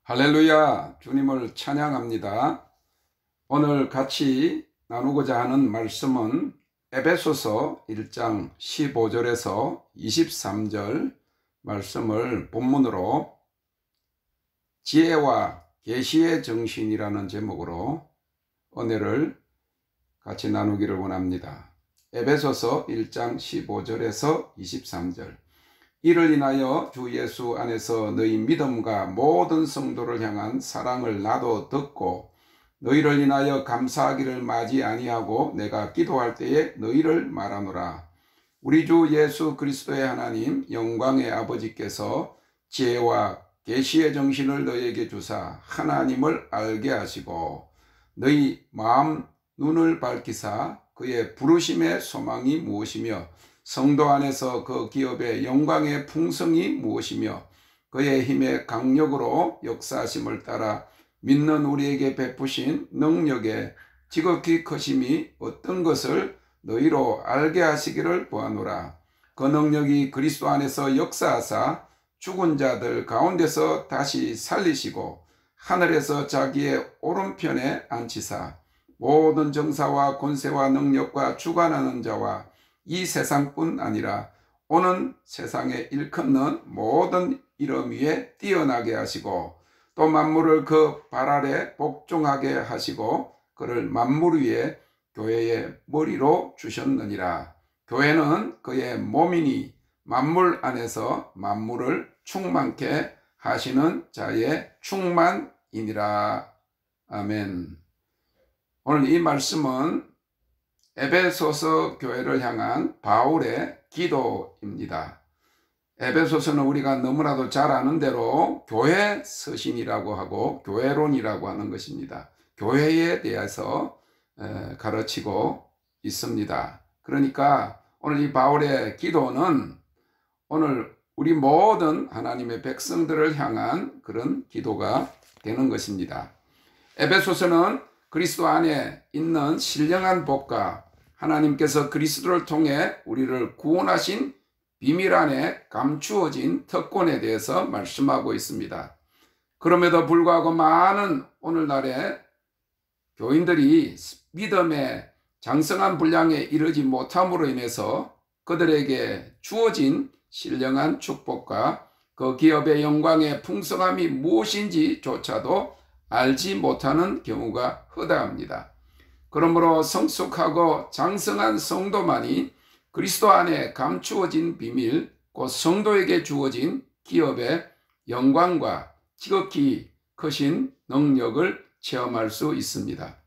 할렐루야, 주님을 찬양합니다. 오늘 같이 나누고자 하는 말씀은 에베소서 1장 15절에서 23절 말씀을 본문으로 지혜와 계시의 정신이라는 제목으로 은혜를 같이 나누기를 원합니다. 에베소서 1장 15절에서 23절. 이를 인하여 주 예수 안에서 너희 믿음과 모든 성도를 향한 사랑을 나도 듣고 너희를 인하여 감사하기를 마지 아니하고 내가 기도할 때에 너희를 말하노라. 우리 주 예수 그리스도의 하나님 영광의 아버지께서 지혜와 계시의 정신을 너희에게 주사 하나님을 알게 하시고 너희 마음 눈을 밝히사 그의 부르심의 소망이 무엇이며 성도 안에서 그 기업의 영광의 풍성이 무엇이며 그의 힘의 강력으로 역사하심을 따라 믿는 우리에게 베푸신 능력의 지극히 크심이 어떤 것을 너희로 알게 하시기를 구하노라. 그 능력이 그리스도 안에서 역사하사 죽은 자들 가운데서 다시 살리시고 하늘에서 자기의 오른편에 앉히사 모든 정사와 권세와 능력과 주관하는 자와 이 세상뿐 아니라 오는 세상에 일컫는 모든 이름 위에 뛰어나게 하시고 또 만물을 그 발 아래 복종하게 하시고 그를 만물 위에 교회의 머리로 주셨느니라. 교회는 그의 몸이니 만물 안에서 만물을 충만케 하시는 자의 충만이니라. 아멘. 오늘 이 말씀은 에베소서 교회를 향한 바울의 기도입니다. 에베소서는 우리가 너무나도 잘 아는 대로 교회 서신이라고 하고 교회론이라고 하는 것입니다. 교회에 대해서 가르치고 있습니다. 그러니까 오늘 이 바울의 기도는 오늘 우리 모든 하나님의 백성들을 향한 그런 기도가 되는 것입니다. 에베소서는 그리스도 안에 있는 신령한 복과 하나님께서 그리스도를 통해 우리를 구원하신 비밀 안에 감추어진 특권에 대해서 말씀하고 있습니다. 그럼에도 불구하고 많은 오늘날의 교인들이 믿음의 장성한 분량에 이르지 못함으로 인해서 그들에게 주어진 신령한 축복과 그 기업의 영광의 풍성함이 무엇인지조차도 알지 못하는 경우가 허다합니다. 그러므로 성숙하고 장성한 성도만이 그리스도 안에 감추어진 비밀, 곧 성도에게 주어진 기업의 영광과 지극히 크신 능력을 체험할 수 있습니다.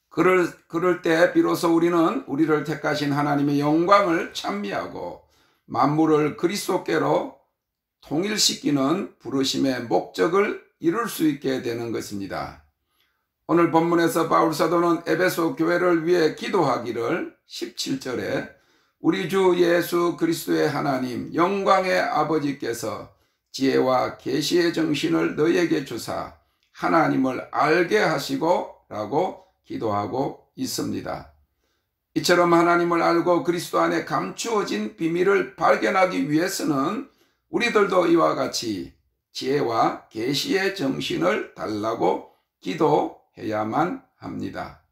그럴 때 비로소 우리는 우리를 택하신 하나님의 영광을 찬미하고 만물을 그리스도께로 통일시키는 부르심의 목적을 이룰 수 있게 되는 것입니다. 오늘 본문에서 바울 사도는 에베소 교회를 위해 기도하기를 17절에 우리 주 예수 그리스도의 하나님 영광의 아버지께서 지혜와 계시의 정신을 너희에게 주사 하나님을 알게 하시고 라고 기도하고 있습니다. 이처럼 하나님을 알고 그리스도 안에 감추어진 비밀을 발견하기 위해서는 우리들도 이와 같이 지혜와 계시의 정신을 달라고 기도해야만 합니다.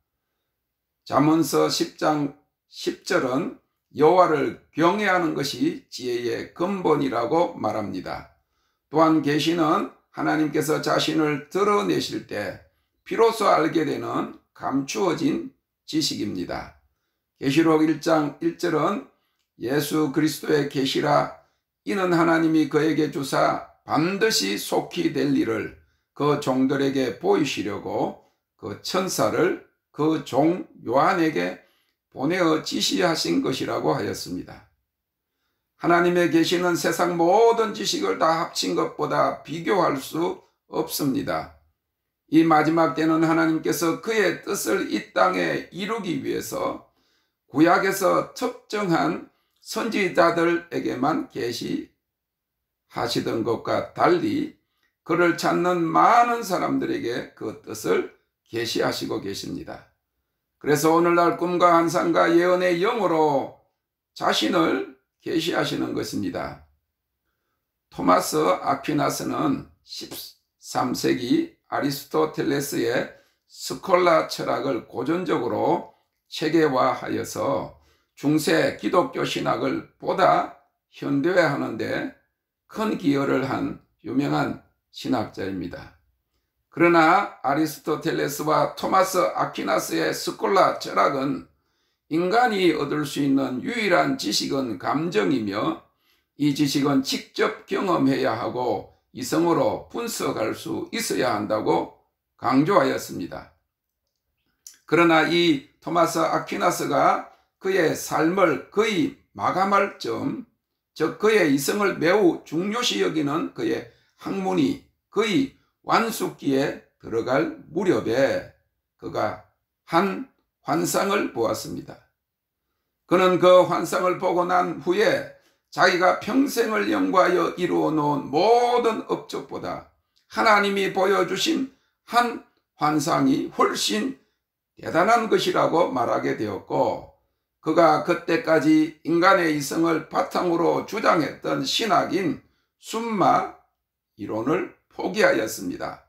잠언서 10장 10절은 여호와를 경외하는 것이 지혜의 근본이라고 말합니다. 또한 계시는 하나님께서 자신을 드러내실 때 비로소 알게 되는 감추어진 지식입니다. 계시록 1장 1절은 예수 그리스도의 계시라 이는 하나님이 그에게 주사 반드시 속히 될 일을 그 종들에게 보이시려고 그 천사를 그 종 요한에게 보내어 지시하신 것이라고 하였습니다. 하나님의 계시는 세상 모든 지식을 다 합친 것보다 비교할 수 없습니다. 이 마지막 때는 하나님께서 그의 뜻을 이 땅에 이루기 위해서 구약에서 특정한 선지자들에게만 계시하시던 것과 달리 그를 찾는 많은 사람들에게 그 뜻을 계시하시고 계십니다. 그래서 오늘날 꿈과 환상과 예언의 영으로 자신을 계시하시는 것입니다. 토마스 아퀴나스는 3세기 아리스토텔레스의 스콜라 철학을 고전적으로 체계화하여서 중세 기독교 신학을 보다 현대화하는 데 큰 기여를 한 유명한 신학자입니다. 그러나 아리스토텔레스와 토마스 아퀴나스의 스콜라 철학은 인간이 얻을 수 있는 유일한 지식은 감정이며 이 지식은 직접 경험해야 하고 이성으로 분석할 수 있어야 한다고 강조하였습니다. 그러나 이 토마스 아퀴나스가 그의 삶을 거의 마감할 점, 즉 그의 이성을 매우 중요시 여기는 그의 학문이 거의 완숙기에 들어갈 무렵에 그가 한 환상을 보았습니다. 그는 그 환상을 보고 난 후에 자기가 평생을 연구하여 이루어 놓은 모든 업적보다 하나님이 보여주신 한 환상이 훨씬 대단한 것이라고 말하게 되었고, 그가 그때까지 인간의 이성을 바탕으로 주장했던 신학인 순마 이론을 포기하였습니다.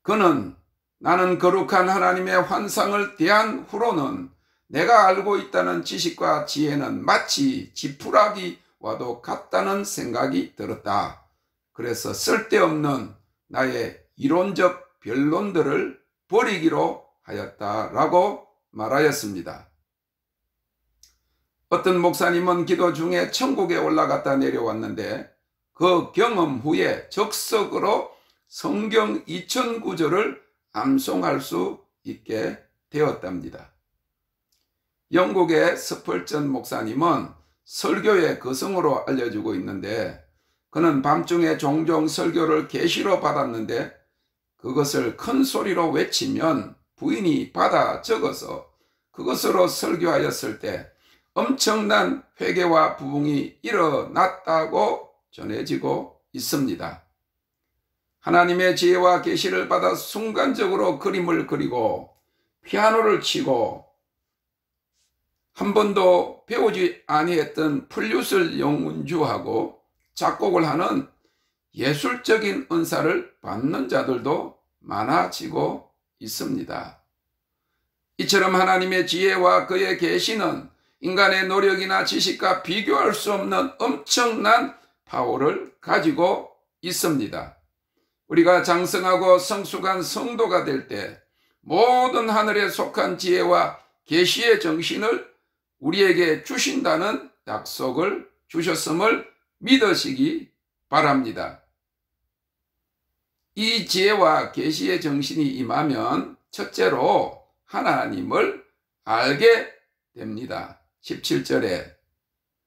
그는 나는 거룩한 하나님의 환상을 대한 후로는 내가 알고 있다는 지식과 지혜는 마치 지푸라기와도 같다는 생각이 들었다. 그래서 쓸데없는 나의 이론적 변론들을 버리기로 하였다라고 말하였습니다. 어떤 목사님은 기도 중에 천국에 올라갔다 내려왔는데 그 경험 후에 적석으로 성경 2000구절을 암송할 수 있게 되었답니다. 영국의 스펄전 목사님은 설교의 거성으로 알려지고 있는데 그는 밤중에 종종 설교를 계시로 받았는데 그것을 큰 소리로 외치면 부인이 받아 적어서 그것으로 설교하였을 때 엄청난 회개와 부흥이 일어났다고 전해지고 있습니다. 하나님의 지혜와 계시를 받아 순간적으로 그림을 그리고 피아노를 치고 한 번도 배우지 아니했던 플룻을 연주하고 작곡을 하는 예술적인 은사를 받는 자들도 많아지고 있습니다. 이처럼 하나님의 지혜와 그의 계시는 인간의 노력이나 지식과 비교할 수 없는 엄청난 파워를 가지고 있습니다. 우리가 장성하고 성숙한 성도가 될 때 모든 하늘에 속한 지혜와 계시의 정신을 우리에게 주신다는 약속을 주셨음을 믿으시기 바랍니다. 이 지혜와 계시의 정신이 임하면 첫째로 하나님을 알게 됩니다. 17절에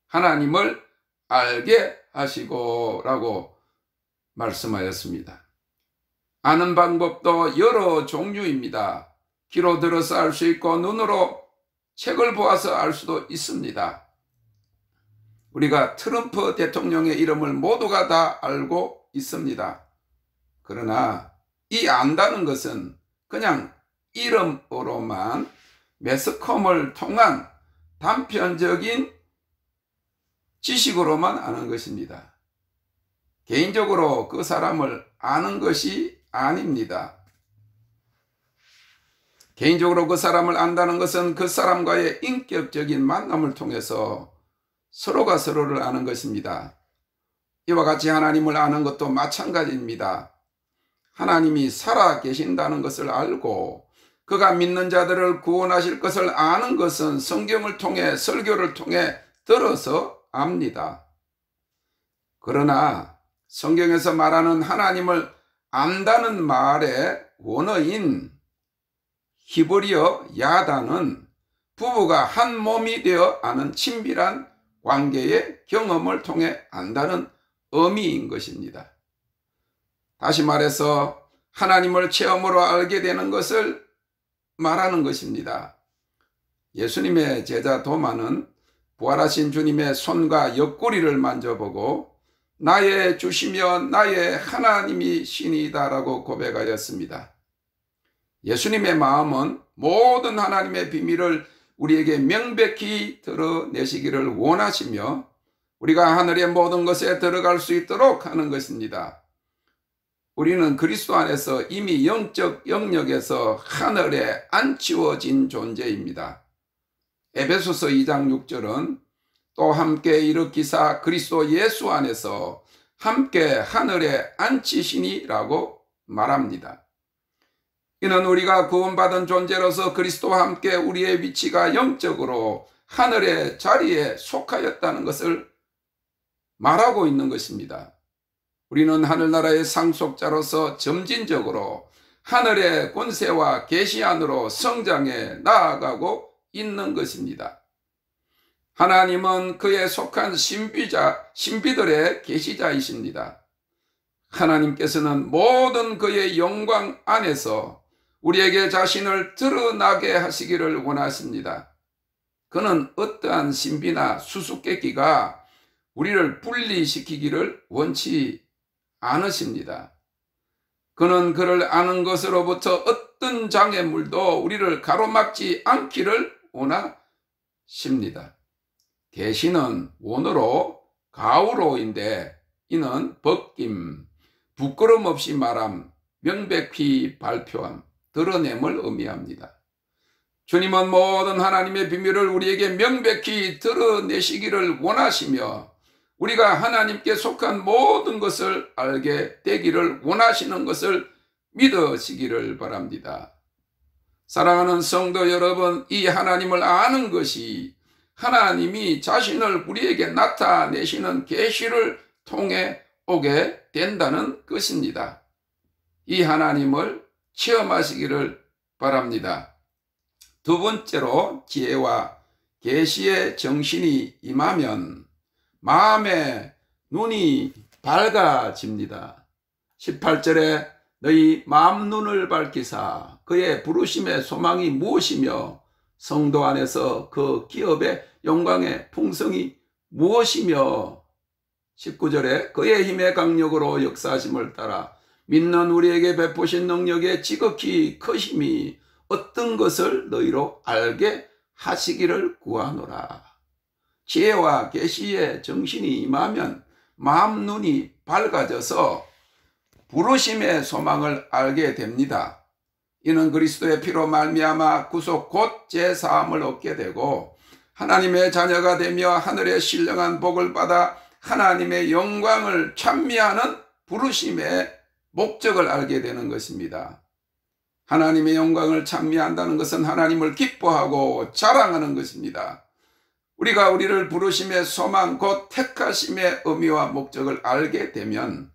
하나님을 알게 하시고 라고 말씀하였습니다. 아는 방법도 여러 종류입니다. 귀로 들어서 알 수 있고 눈으로 책을 보아서 알 수도 있습니다. 우리가 트럼프 대통령의 이름을 모두가 다 알고 있습니다. 그러나 이 안다는 것은 그냥 이름으로만 매스컴을 통한 단편적인 지식으로만 아는 것입니다. 개인적으로 그 사람을 아는 것이 아닙니다. 개인적으로 그 사람을 안다는 것은 그 사람과의 인격적인 만남을 통해서 서로가 서로를 아는 것입니다. 이와 같이 하나님을 아는 것도 마찬가지입니다. 하나님이 살아 계신다는 것을 알고 그가 믿는 자들을 구원하실 것을 아는 것은 성경을 통해 설교를 통해 들어서 압니다. 그러나 성경에서 말하는 하나님을 안다는 말의 원어인 히브리어 야다는 부부가 한 몸이 되어 아는 친밀한 관계의 경험을 통해 안다는 의미인 것입니다. 다시 말해서 하나님을 체험으로 알게 되는 것을 말하는 것입니다. 예수님의 제자 도마는 부활하신 주님의 손과 옆구리를 만져보고 나의 주시며 나의 하나님이시니다라고 고백하였습니다. 예수님의 마음은 모든 하나님의 비밀을 우리에게 명백히 드러내시기를 원하시며 우리가 하늘의 모든 것에 들어갈 수 있도록 하는 것입니다. 우리는 그리스도 안에서 이미 영적 영역에서 하늘에 안치워진 존재입니다. 에베소서 2장 6절은 또 함께 일으키사 그리스도 예수 안에서 함께 하늘에 앉히시니라고 말합니다. 이는 우리가 구원받은 존재로서 그리스도와 함께 우리의 위치가 영적으로 하늘의 자리에 속하였다는 것을 말하고 있는 것입니다. 우리는 하늘나라의 상속자로서 점진적으로 하늘의 권세와 계시 안으로 성장해 나아가고 있는 것입니다. 하나님은 그에 속한 신비들의 계시자이십니다. 하나님께서는 모든 그의 영광 안에서 우리에게 자신을 드러나게 하시기를 원하십니다. 그는 어떠한 신비나 수수께끼가 우리를 분리시키기를 원치 않으십니다. 그는 그를 아는 것으로부터 어떤 장애물도 우리를 가로막지 않기를 원하십니다. 계시는 원어로 가우로인데 이는 벗김, 부끄럼 없이 말함, 명백히 발표함, 드러냄을 의미합니다. 주님은 모든 하나님의 비밀을 우리에게 명백히 드러내시기를 원하시며 우리가 하나님께 속한 모든 것을 알게 되기를 원하시는 것을 믿으시기를 바랍니다. 사랑하는 성도 여러분, 이 하나님을 아는 것이 하나님이 자신을 우리에게 나타내시는 계시를 통해 오게 된다는 것입니다. 이 하나님을 체험하시기를 바랍니다. 두 번째로 지혜와 계시의 정신이 임하면 마음의 눈이 밝아집니다. 18절에 너희 마음 눈을 밝히사 그의 부르심의 소망이 무엇이며 성도 안에서 그 기업의 영광의 풍성이 무엇이며 19절에 그의 힘의 강력으로 역사하심을 따라 믿는 우리에게 베푸신 능력의 지극히 크심이 어떤 것을 너희로 알게 하시기를 구하노라. 지혜와 계시의 정신이 임하면 마음 눈이 밝아져서 부르심의 소망을 알게 됩니다. 이는 그리스도의 피로 말미암아 구속 곧 제사함을 얻게 되고 하나님의 자녀가 되며 하늘의 신령한 복을 받아 하나님의 영광을 찬미하는 부르심의 목적을 알게 되는 것입니다. 하나님의 영광을 찬미한다는 것은 하나님을 기뻐하고 자랑하는 것입니다. 우리가 우리를 부르심의 소망 곧 택하심의 의미와 목적을 알게 되면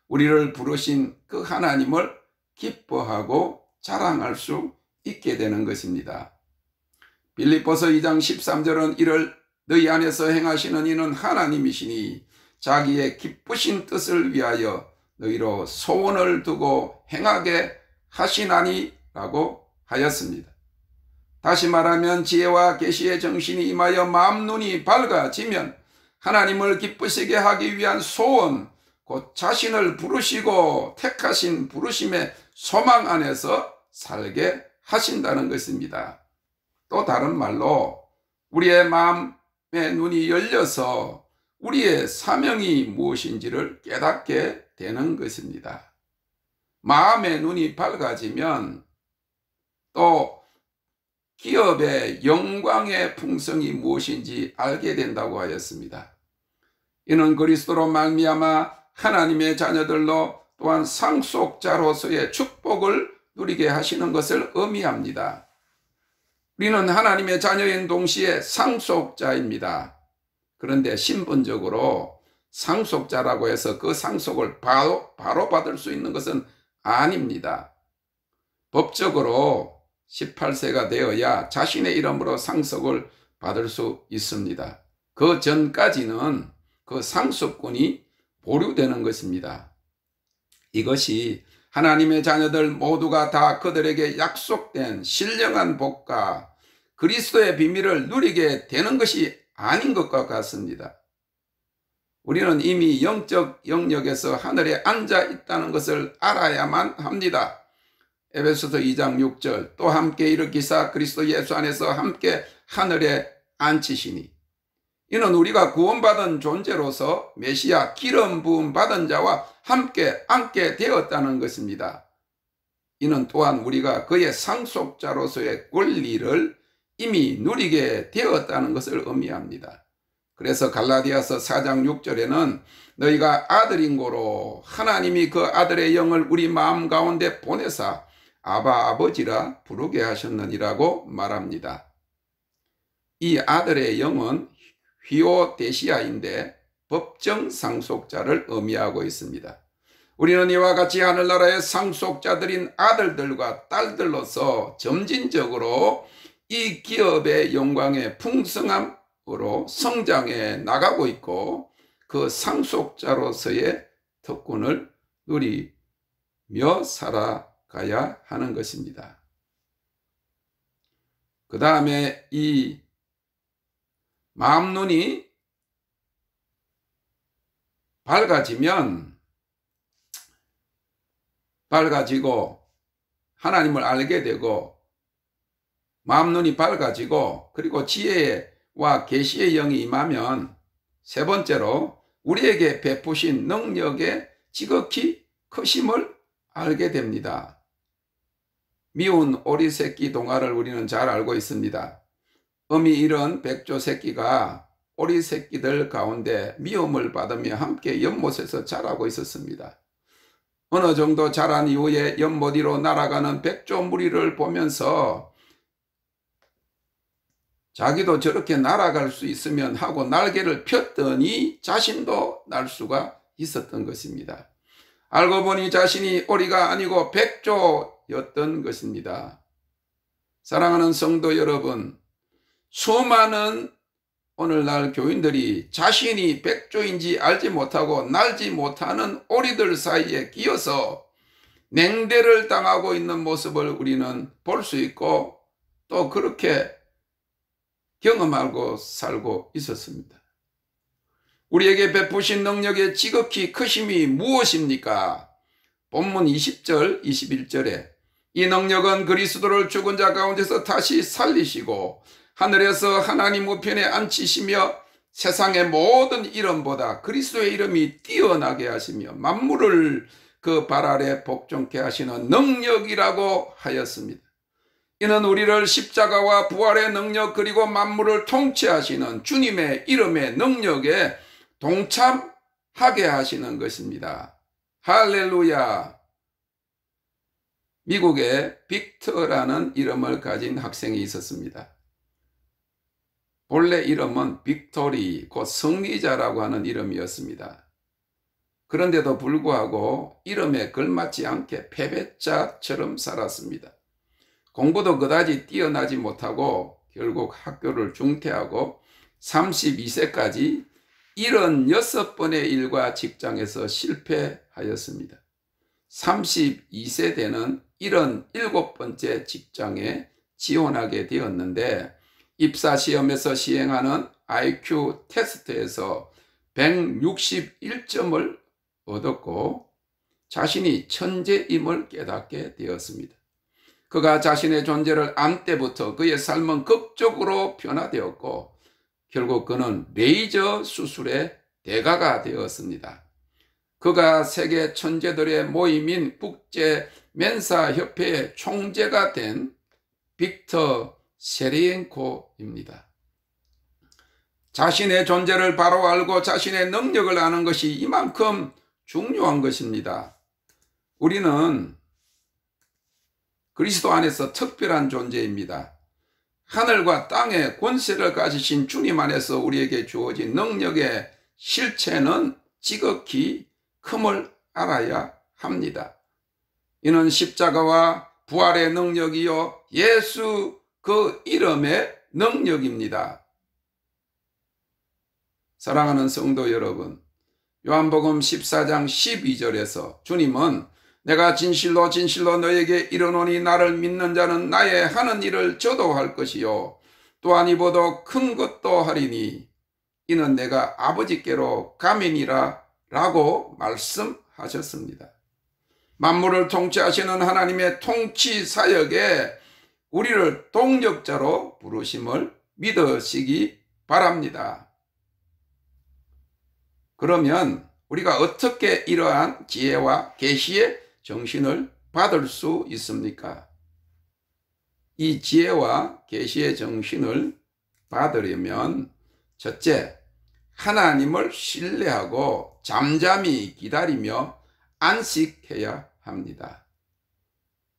우리를 부르신 그 하나님을 기뻐하고 자랑할 수 있게 되는 것입니다. 빌립보서 2장 13절은 이를 너희 안에서 행하시는 이는 하나님이시니 자기의 기쁘신 뜻을 위하여 너희로 소원을 두고 행하게 하시나니 라고 하였습니다. 다시 말하면 지혜와 계시의 정신이 임하여 마음 눈이 밝아지면 하나님을 기쁘시게 하기 위한 소원, 곧 자신을 부르시고 택하신 부르심의 소망 안에서 살게 하신다는 것입니다. 또 다른 말로 우리의 마음의 눈이 열려서 우리의 사명이 무엇인지를 깨닫게 되는 것입니다. 마음의 눈이 밝아지면 또 기업의 영광의 풍성이 무엇인지 알게 된다고 하였습니다. 이는 그리스도로 말미암아 하나님의 자녀들로 또한 상속자로서의 축복을 누리게 하시는 것을 의미합니다. 우리는 하나님의 자녀인 동시에 상속자입니다. 그런데 신분적으로 상속자라고 해서 그 상속을 바로 받을 수 있는 것은 아닙니다. 법적으로 18세가 되어야 자신의 이름으로 상속을 받을 수 있습니다. 그 전까지는 그 상속권이 보류되는 것입니다. 이것이 하나님의 자녀들 모두가 다 그들에게 약속된 신령한 복과 그리스도의 비밀을 누리게 되는 것이 아닌 것과 같습니다. 우리는 이미 영적 영역에서 하늘에 앉아 있다는 것을 알아야만 합니다. 에베소서 2장 6절 또 함께 일으키사 그리스도 예수 안에서 함께 하늘에 앉히시니 이는 우리가 구원받은 존재로서 메시아 기름 부음 받은 자와 함께 앉게 되었다는 것입니다. 이는 또한 우리가 그의 상속자로서의 권리를 이미 누리게 되었다는 것을 의미합니다. 그래서 갈라디아서 4장 6절에는 너희가 아들인 고로 하나님이 그 아들의 영을 우리 마음 가운데 보내사 아바 아버지라 부르게 하셨느니라고 말합니다. 이 아들의 영은 휘오데시아인데 법정 상속자를 의미하고 있습니다. 우리는 이와 같이 하늘나라의 상속자들인 아들들과 딸들로서 점진적으로 이 기업의 영광의 풍성함으로 성장해 나가고 있고 그 상속자로서의 특권을 누리며 살아가야 하는 것입니다. 그 다음에 이 마음 눈이 밝아지고 하나님을 알게 되고 마음 눈이 밝아지고 그리고 지혜와 계시의 영이 임하면 세 번째로 우리에게 베푸신 능력의 지극히 크심을 알게 됩니다. 미운 오리 새끼 동화를 우리는 잘 알고 있습니다. 어미 잃은 백조 새끼가 오리 새끼들 가운데 미움을 받으며 함께 연못에서 자라고 있었습니다. 어느 정도 자란 이후에 연못 위로 날아가는 백조 무리를 보면서 자기도 저렇게 날아갈 수 있으면 하고 날개를 폈더니 자신도 날 수가 있었던 것입니다. 알고 보니 자신이 오리가 아니고 백조였던 것입니다. 사랑하는 성도 여러분, 수많은 오늘날 교인들이 자신이 백조인지 알지 못하고 날지 못하는 오리들 사이에 끼어서 냉대를 당하고 있는 모습을 우리는 볼 수 있고 또 그렇게 경험하고 살고 있었습니다. 우리에게 베푸신 능력의 지극히 크심이 무엇입니까? 본문 20절, 21절에 이 능력은 그리스도를 죽은 자 가운데서 다시 살리시고 하늘에서 하나님 우편에 앉히시며 세상의 모든 이름보다 그리스도의 이름이 뛰어나게 하시며 만물을 그 발 아래 복종케 하시는 능력이라고 하였습니다. 이는 우리를 십자가와 부활의 능력 그리고 만물을 통치하시는 주님의 이름의 능력에 동참하게 하시는 것입니다. 할렐루야. 미국에 빅터라는 이름을 가진 학생이 있었습니다. 본래 이름은 빅토리, 곧 승리자라고 하는 이름이었습니다. 그런데도 불구하고 이름에 걸맞지 않게 패배자처럼 살았습니다. 공부도 그다지 뛰어나지 못하고 결국 학교를 중퇴하고 32세까지 76번의 일과 직장에서 실패하였습니다. 32세 되는 77번째 직장에 지원하게 되었는데 입사시험에서 시행하는 IQ 테스트에서 161점을 얻었고 자신이 천재임을 깨닫게 되었습니다. 그가 자신의 존재를 안 때부터 그의 삶은 극적으로 변화되었고 결국 그는 레이저 수술의 대가가 되었습니다. 그가 세계 천재들의 모임인 국제 멘사협회의 총재가 된 빅터 세리엔코입니다. 자신의 존재를 바로 알고 자신의 능력을 아는 것이 이만큼 중요한 것입니다. 우리는 그리스도 안에서 특별한 존재입니다. 하늘과 땅의 권세를 가지신 주님 안에서 우리에게 주어진 능력의 실체는 지극히 큼을 알아야 합니다. 이는 십자가와 부활의 능력이요 예수 그 이름의 능력입니다. 사랑하는 성도 여러분, 요한복음 14장 12절에서 주님은 내가 진실로 진실로 너에게 이르노니 나를 믿는 자는 나의 하는 일을 저도 할 것이요 또한 이보다 큰 것도 하리니 이는 내가 아버지께로 감이니라 라고 말씀하셨습니다. 만물을 통치하시는 하나님의 통치 사역에 우리를 동력자로 부르심을 믿으시기 바랍니다. 그러면 우리가 어떻게 이러한 지혜와 계시의 정신을 받을 수 있습니까? 이 지혜와 계시의 정신을 받으려면 첫째, 하나님을 신뢰하고 잠잠히 기다리며 안식해야 합니다.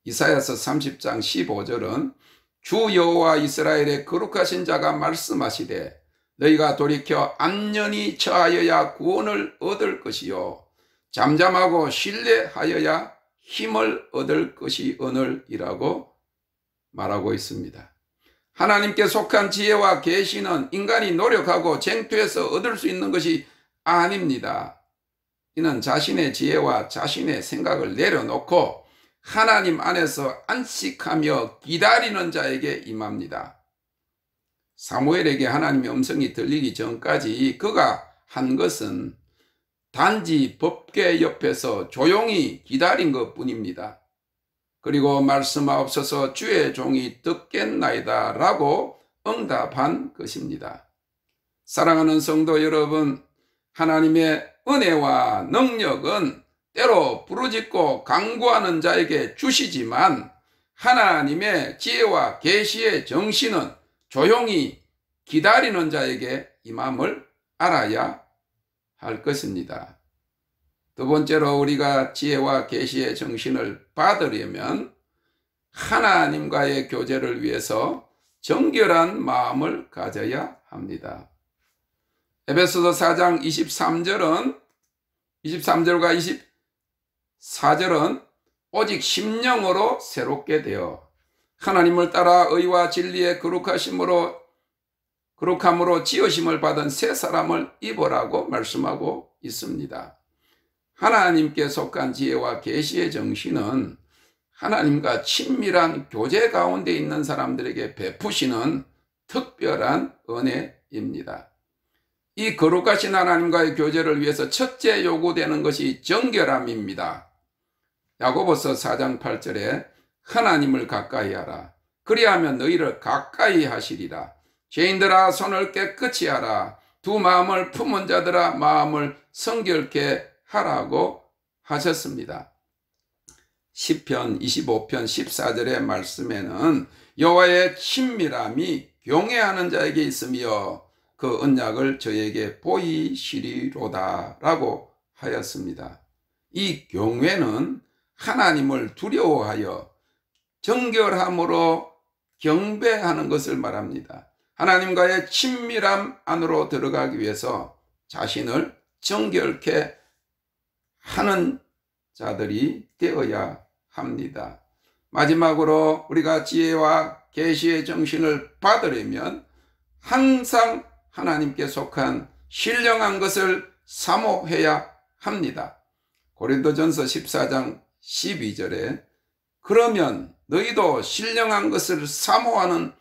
이사야서 30장 15절은 주 여호와 이스라엘의 거룩하신 자가 말씀하시되 너희가 돌이켜 안전히 처하여야 구원을 얻을 것이요 잠잠하고 신뢰하여야 힘을 얻을 것이오늘이라고 말하고 있습니다. 하나님께 속한 지혜와 계시는 인간이 노력하고 쟁투해서 얻을 수 있는 것이 아닙니다. 이는 자신의 지혜와 자신의 생각을 내려놓고 하나님 안에서 안식하며 기다리는 자에게 임합니다. 사무엘에게 하나님의 음성이 들리기 전까지 그가 한 것은 단지 법궤 옆에서 조용히 기다린 것뿐입니다. 그리고 말씀하옵소서 주의 종이 듣겠나이다 라고 응답한 것입니다. 사랑하는 성도 여러분, 하나님의 은혜와 능력은 때로 부르짖고 간구하는 자에게 주시지만 하나님의 지혜와 계시의 정신은 조용히 기다리는 자에게 임함을 알아야 할 것입니다. 두 번째로 우리가 지혜와 계시의 정신을 받으려면 하나님과의 교제를 위해서 정결한 마음을 가져야 합니다. 에베소서 4장 23절과 24절은 오직 심령으로 새롭게 되어 하나님을 따라 의와 진리의 거룩함으로 지으심을 받은 새 사람을 입으라고 말씀하고 있습니다. 하나님께 속한 지혜와 계시의 정신은 하나님과 친밀한 교제 가운데 있는 사람들에게 베푸시는 특별한 은혜입니다. 이 거룩하신 하나님과의 교제를 위해서 첫째 요구되는 것이 정결함입니다. 야고보서 4장 8절에 하나님을 가까이 하라. 그리하면 너희를 가까이 하시리라. 죄인들아 손을 깨끗이 하라. 두 마음을 품은 자들아 마음을 성결케 하라고 하셨습니다. 시편 25편 14절의 말씀에는 여호와의 친밀함이 경외하는 자에게 있으며 그 언약을 저에게 보이시리로다 라고 하였습니다. 이 경외는 하나님을 두려워하여 정결함으로 경배하는 것을 말합니다. 하나님과의 친밀함 안으로 들어가기 위해서 자신을 정결케 하는 자들이 되어야 합니다. 마지막으로 우리가 지혜와 계시의 정신을 받으려면 항상 하나님께 속한 신령한 것을 사모해야 합니다. 고린도전서 14장 12절에 그러면 너희도 신령한 것을 사모하는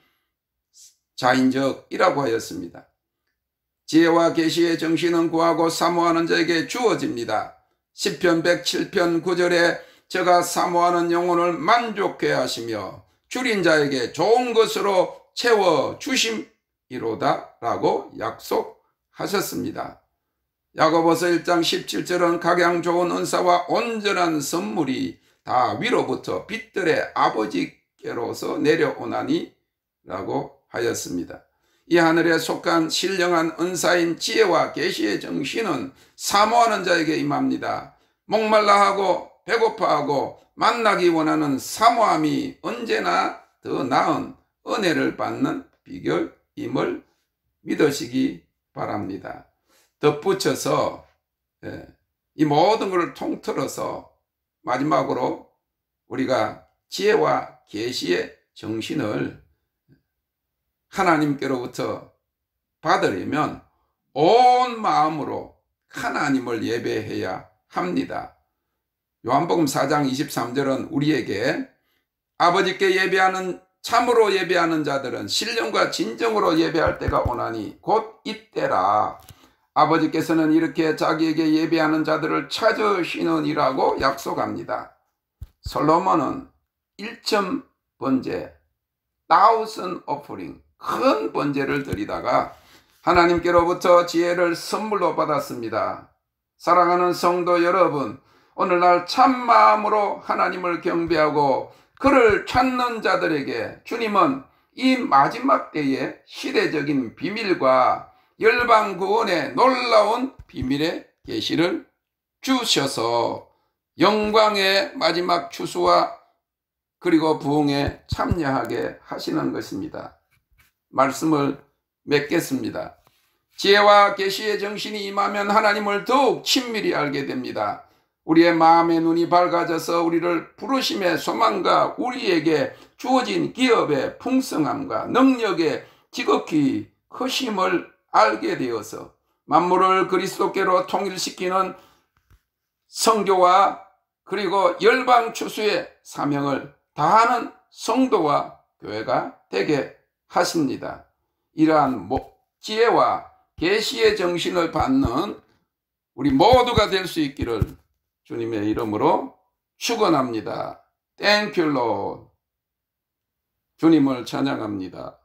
자인적이라고 하였습니다. 지혜와 계시의 정신은 구하고 사모하는 자에게 주어집니다. 시편 107편 9절에 저가 사모하는 영혼을 만족해 하시며 줄인 자에게 좋은 것으로 채워 주심이로다 라고 약속하셨습니다. 야고보서 1장 17절은 각양 좋은 은사와 온전한 선물이 다 위로부터 빛들의 아버지께로서 내려오나니 라고 하였습니다. 이 하늘에 속한 신령한 은사인 지혜와 계시의 정신은 사모하는 자에게 임합니다. 목말라하고 배고파하고 만나기 원하는 사모함이 언제나 더 나은 은혜를 받는 비결임을 믿으시기 바랍니다. 덧붙여서 이 모든 것을 통틀어서 마지막으로 우리가 지혜와 계시의 정신을 하나님께로부터 받으려면 온 마음으로 하나님을 예배해야 합니다. 요한복음 4장 23절은 우리에게 아버지께 예배하는 참으로 예배하는 자들은 신령과 진정으로 예배할 때가 오나니 곧 이때라. 아버지께서는 이렇게 자기에게 예배하는 자들을 찾으시느니라고 약속합니다. 솔로몬은 1천 번제, 1000 offering, 큰 번제를 드리다가 하나님께로부터 지혜를 선물로 받았습니다. 사랑하는 성도 여러분, 오늘날 참마음으로 하나님을 경배하고 그를 찾는 자들에게 주님은 이 마지막 때의 시대적인 비밀과 열방 구원의 놀라운 비밀의 계시를 주셔서 영광의 마지막 추수와 그리고 부흥에 참여하게 하시는 것입니다. 말씀을 맺겠습니다. 지혜와 계시의 정신이 임하면 하나님을 더욱 친밀히 알게 됩니다. 우리의 마음의 눈이 밝아져서 우리를 부르심의 소망과 우리에게 주어진 기업의 풍성함과 능력의 지극히 크심을 알게 되어서 만물을 그리스도께로 통일시키는 선교와 그리고 열방 추수의 사명을 다하는 성도와 교회가 되게 하십니다. 이러한 지혜와 계시의 정신을 받는 우리 모두가 될 수 있기를 주님의 이름으로 축원합니다. Thank you, Lord. 주님을 찬양합니다.